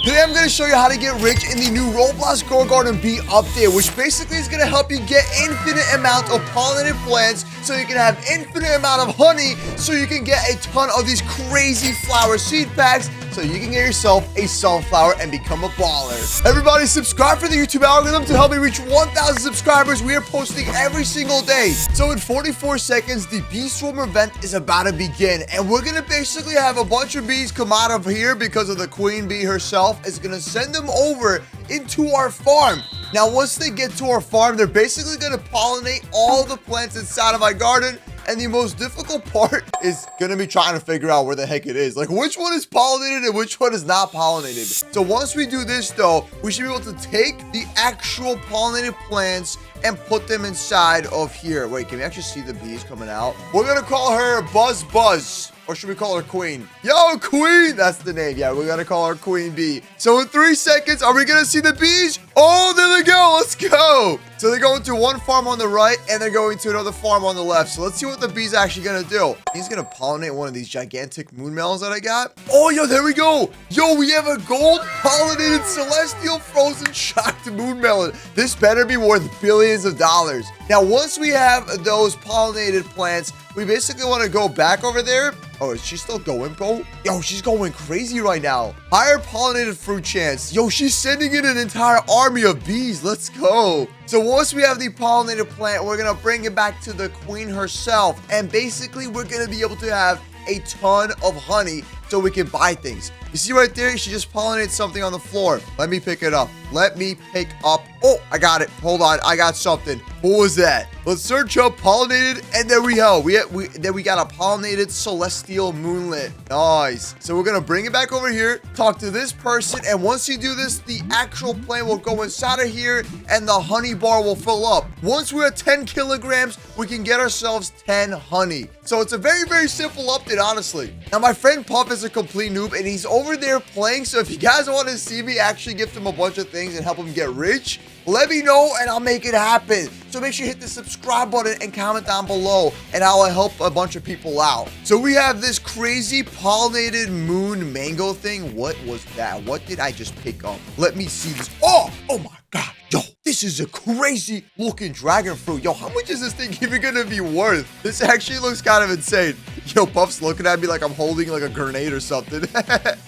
Today I'm going to show you how to get rich in the new Roblox Grow Garden Bee update, which basically is going to help you get infinite amount of pollinated plants so you can have infinite amount of honey so you can get a ton of these crazy flower seed packs so you can get yourself a sunflower and become a baller. Everybody subscribe for the YouTube algorithm to help me reach 1,000 subscribers. We are posting every single day. So in 44 seconds, the bee swarm event is about to begin, and we're going to basically have a bunch of bees come out of here because of the queen bee herself is going to send them over into our farm. Now, once they get to our farm, they're basically going to pollinate all the plants inside of my garden. And the most difficult part is going to be trying to figure out where the heck it is. Like, which one is pollinated and which one is not pollinated. So once we do this, though, we should be able to take the actual pollinated plants and put them inside of here. Wait, can we actually see the bees coming out? We're going to call her Buzz Buzz. Or should we call her Queen? Yo, Queen! That's the name. Yeah, we're going to call her Queen Bee. So in 3 seconds, are we going to see the bees? Oh, there they go. Let's go. So they're going to one farm on the right, and they're going to another farm on the left. So let's see what the bee's actually going to do. He's going to pollinate one of these gigantic moon melons that I got. Oh, yo, there we go. Yo, we have a gold pollinated celestial frozen shocked moon melon. This better be worth billions of dollars. Now, once we have those pollinated plants, we basically want to go back over there. Oh, is she still going, bro? Yo, she's going crazy right now. Higher pollinated fruit chance. Yo, she's sending in an entire army of bees. Let's go. So once we have the pollinated plant, we're going to bring it back to the queen herself. And basically, we're going to be able to have a ton of honey so we can buy things. You see right there, she just pollinated something on the floor. Let me pick it up. Let me pick up. Oh, I got it. Hold on. I got something. What was that? Let's search up pollinated, and there we go. Then we got a pollinated celestial moonlit. Nice. So we're gonna bring it back over here, talk to this person, and once you do this, the actual plant will go inside of here, and the honey bar will fill up. Once we're at 10 kilograms, we can get ourselves 10 honey. So it's a very, very simple update, honestly. Now, my friend Puff is a complete noob, and he's over there playing. So if you guys want to see me actually gift him a bunch of things and help him get rich, let me know and I'll make it happen. So make sure you hit the subscribe button and comment down below, and I will help a bunch of people out. So we have this crazy pollinated moon mango thing. What was that? What did I just pick up? Let me see this. Oh my God. Yo, this is a crazy looking dragon fruit. Yo, how much is this thing even gonna be worth? This actually looks kind of insane. Yo, Puff's looking at me like I'm holding like a grenade or something.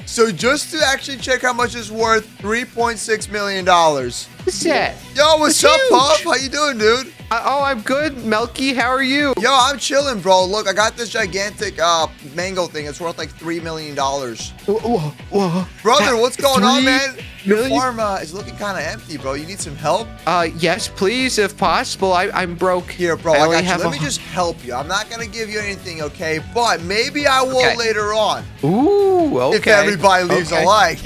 So just to actually check how much it's worth, $3.6 million. What's that? Yo, what's up, Puff? How you doing, dude? Oh, I'm good. Milky, how are you? Yo, I'm chilling, bro. Look, I got this gigantic mango thing. It's worth like $3 million. Whoa. Brother, what's going on, man? Your million? farm is looking kind of empty, bro. You need some help? Yes, please, if possible. I'm broke. Here, bro, I I only got you. have Let me just help you. I'm not going to give you anything, okay? But maybe I will later on. Ooh, okay. If everybody leaves a like.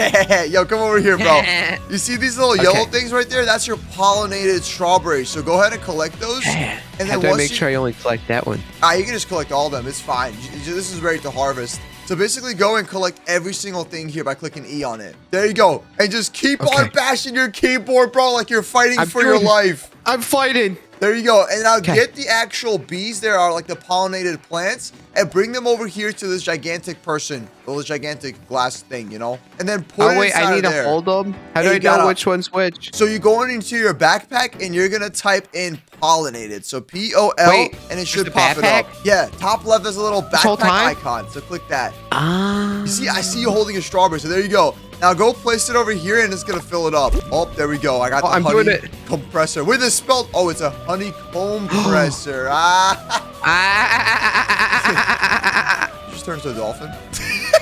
Yo, come over here, bro. You see these little yellow things right there? That's your pollinated strawberries. So go ahead and collect those. And How then do I make sure I only collect that one? You can just collect all of them. It's fine. This is ready to harvest. So basically go and collect every single thing here by clicking E on it. There you go. And just keep on bashing your keyboard, bro, like you're fighting for your life. I'm fighting. There you go. And now get the actual bees. There are like the pollinated plants, and bring them over here to this gigantic person. Well, this gigantic glass thing, you know? And then put it inside I need there. to hold them? How do I know which one's which? So you go into your backpack, and you're going to type in pollinated. So P-O-L, and it should pop it up. Yeah, top left is a little backpack icon. So click that. You see, I see you holding a strawberry. So there you go. Now go place it over here, and it's going to fill it up. Oh, there we go. I got the honey compressor. With it spelled. Oh, it's a honeycomb compressor. Just turns to a dolphin.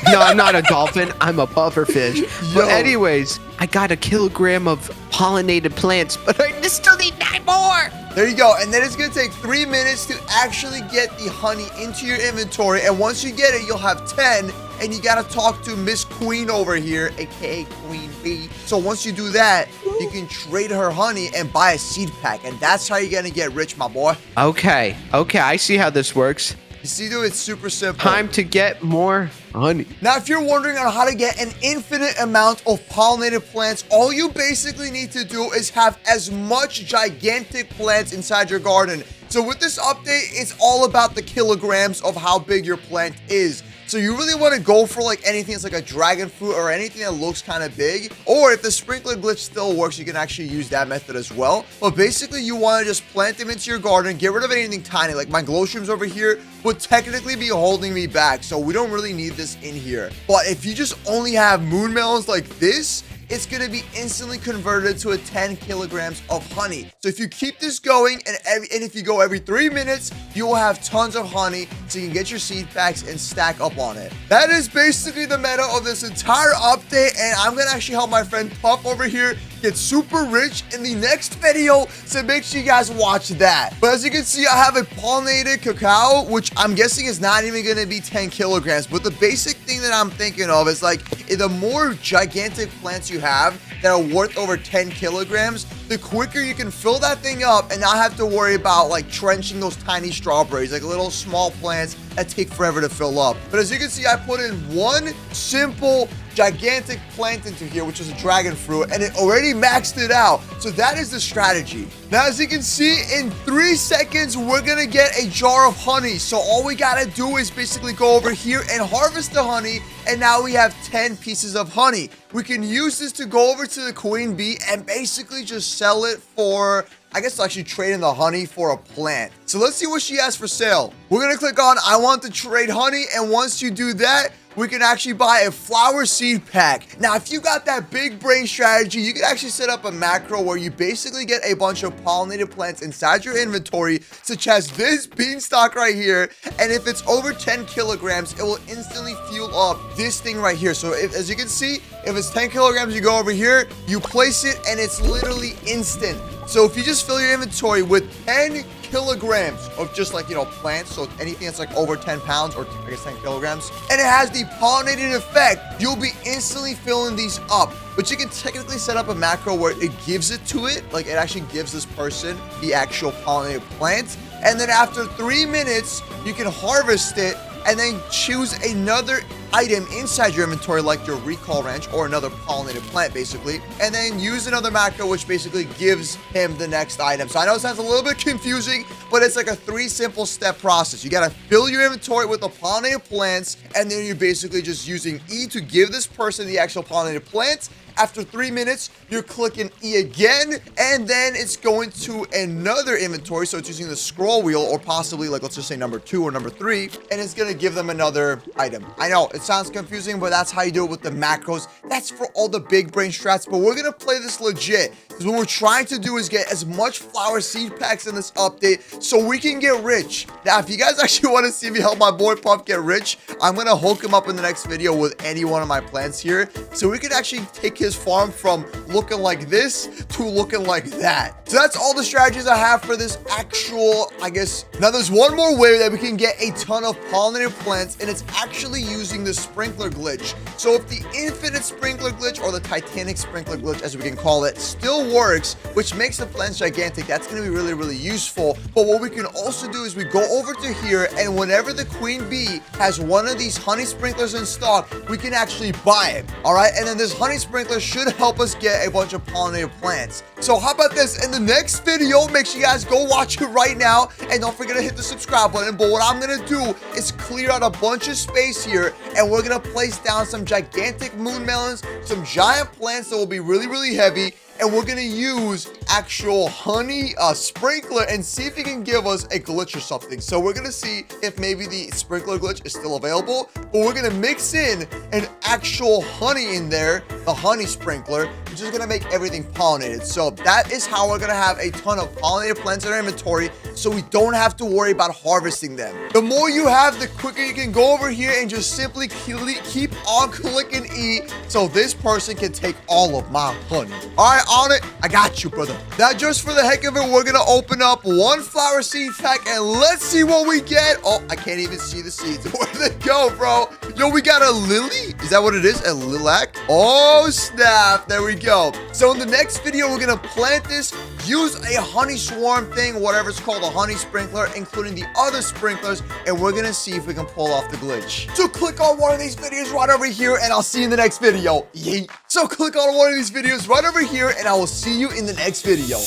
No, I'm not a dolphin. I'm a pufferfish. But anyways, I got 1 kilogram of pollinated plants, but I still need 9 more. There you go. And then it's going to take 3 minutes to actually get the honey into your inventory. And once you get it, you'll have 10. And you got to talk to Miss Queen over here, a.k.a. Queen Bee. So once you do that, you can trade her honey and buy a seed pack. And that's how you're going to get rich, my boy. Okay. I see how this works. You see, dude, it's super simple. Time to get more honey. Now, if you're wondering on how to get an infinite amount of pollinated plants, all you basically need to do is have as much gigantic plants inside your garden. So with this update, it's all about the kilograms of how big your plant is. So you really want to go for like anything that's like a dragon fruit or anything that looks kind of big. Or if the sprinkler glitch still works, you can actually use that method as well. But basically you want to just plant them into your garden, get rid of anything tiny. Like my glow streams over here would technically be holding me back, so we don't really need this in here. But if you just only have moon melons like this, it's going to be instantly converted to a 10 kilograms of honey. So if you keep this going and if you go every 3 minutes, you will have tons of honey so you can get your seed packs and stack up on it. That is basically the meta of this entire update, and I'm going to actually help my friend Puff over here get super rich in the next video, so make sure you guys watch that. But as you can see, I have a pollinated cacao, which I'm guessing is not even going to be 10 kilograms. But the basic thing that I'm thinking of is like the more gigantic plants you have that are worth over 10 kilograms, the quicker you can fill that thing up and not have to worry about like trenching those tiny strawberries, like little small plants that take forever to fill up. But as you can see, I put in one simple gigantic plant into here, which is a dragon fruit, and it already maxed it out. So that is the strategy. Now, as you can see, in 3 seconds, we're gonna get a jar of honey. So all we gotta do is basically go over here and harvest the honey, and now we have 10 pieces of honey. We can use this to go over to the queen bee and basically just sell it for, I guess, actually trade in the honey for a plant. So let's see what she has for sale. We're gonna click on I want to trade honey, and once you do that, we can actually buy a flower seed pack. Now, if you got that big brain strategy, you can actually set up a macro where you basically get a bunch of pollinated plants inside your inventory, such as this beanstalk right here. And if it's over 10 kilograms, it will instantly fuel up this thing right here. So as you can see, if it's 10 kilograms, you go over here, you place it, and it's literally instant. So if you just fill your inventory with 10 kilograms of just like, you know, plants, so anything that's like over 10 pounds or I guess 10 kilograms, and it has the pollinated effect, you'll be instantly filling these up. But you can technically set up a macro where it gives it to it, like it actually gives this person the actual pollinated plant, and then after 3 minutes, you can harvest it and then choose another item inside your inventory, like your recall wrench or another pollinated plant, basically, and then use another macro, which basically gives him the next item. So I know it sounds a little bit confusing, but it's like a 3 simple step process. You gotta fill your inventory with the pollinated plants, and then you're basically just using E to give this person the actual pollinated plants. After 3 minutes, you're clicking E again, and then it's going to another inventory. So it's using the scroll wheel, or possibly like, let's just say number 2 or number 3, and it's gonna give them another item. I know it sounds confusing, but that's how you do it with the macros. That's for all the big brain strats, but we're gonna play this legit, because what we're trying to do is get as much flower seed packs in this update so we can get rich. Now, if you guys actually want to see me help my boy Puff get rich, I'm gonna hook him up in the next video with any one of my plants here, so we can actually take his farm from looking like this to looking like that. So that's all the strategies I have for this actual, I guess. Now there's one more way that we can get a ton of pollinated plants, and it's actually using the sprinkler glitch. So if the infinite sprinkler glitch, or the titanic sprinkler glitch as we can call it, still works, which makes the plants gigantic, that's going to be really, really useful. But what we can also do is we go over to here, and whenever the queen bee has one of these honey sprinklers in stock, we can actually buy it. All right, and then this honey sprinkler should help us get a bunch of pollinated plants. So how about this? In the next video, make sure you guys go watch it right now, and don't forget to hit the subscribe button. But what I'm gonna do is clear out a bunch of space here, and we're gonna place down some gigantic moon melons, some giant plants that will be really, really heavy, and we're gonna use actual honey sprinkler and see if it can give us a glitch or something. So we're gonna see if maybe the sprinkler glitch is still available, but we're gonna mix in an actual honey in there, the honey sprinkler, which is gonna make everything pollinated. So that is how we're gonna have a ton of pollinated plants in our inventory, so we don't have to worry about harvesting them. The more you have, the quicker you can go over here and just simply keep on clicking E, so this person can take all of my honey. All right, on it. I got you, brother. Now, just for the heck of it, we're gonna open up one flower seed pack, and let's see what we get. Oh, I can't even see the seeds. Where'd they go, bro? Yo, we got a lily. Is that what it is? A lilac? Oh, snap. There we go. So in the next video, we're gonna plant this, use a honey swarm thing, whatever it's called, a honey sprinkler, including the other sprinklers, and we're gonna see if we can pull off the glitch. So click on one of these videos right over here, and I'll see you in the next video. Yeet. So click on one of these videos right over here, and I will see you in the next video.